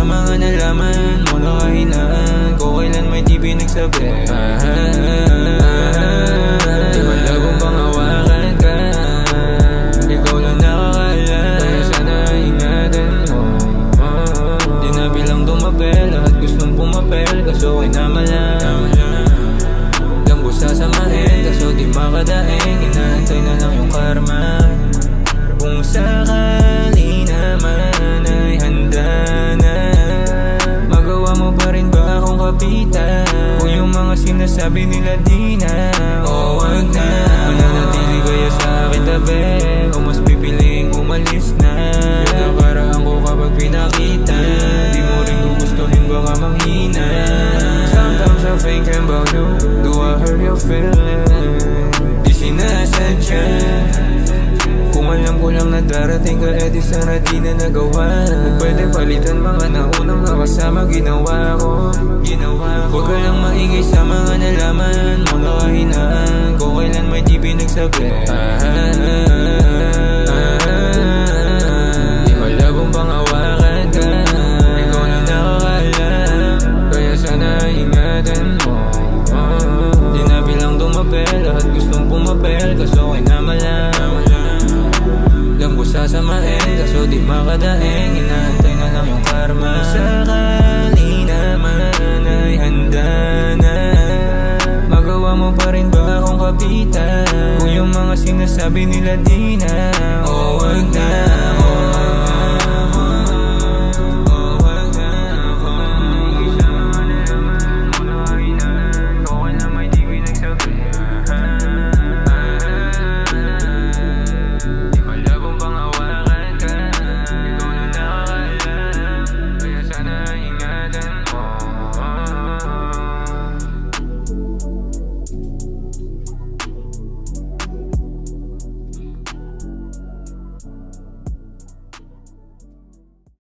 sa mga nalaman mo na kahinaan ko kailan may di pinagsabi. Di malabong pangawakan ka, ikaw lang nakakaalam, kaya sana ingatan mo. Di na bilang dumapel, lahat gustong pumapel, kaso ay namalang. Lambo sasamahin, kaso di makadaing, inaantay na lang yung karma. Kung sakali naman ay handa na, magawa mo pa rin ba akong kapitan? Kung yung mga sinasabi nila di na, o wag na. Mananatili kaya sa akin tabi, o mas pipiling umalis na? Yung nakaraan ko kapag pinakita, di mo rin gugustuhin baka manghina. Sometimes I think about you, do I hurt your feelings? Di sinasadya, kung alam ko lang na darating ka, edi sana di na nagawa. Kung pwede palitan mga naunang nakasama, ginawa ko. Huwag ka lang maingay sa mga nalaman mo na kahinaan ko kailan may di pinagsabi. Di malabong pangawakan ka, ikaw lang nakakaalam, kaya sana ingatan mo. Di na bilang dumapel, lahat gustong pumapel, kaso ay namalang. Lambo sasamain, kaso di makadaing, inaantay na lang yung karma. Kung sakali naman ay handa na, magawa mo pa rin ba akong kapitan? Kung yung mga sinasabi nila di na, o wag na.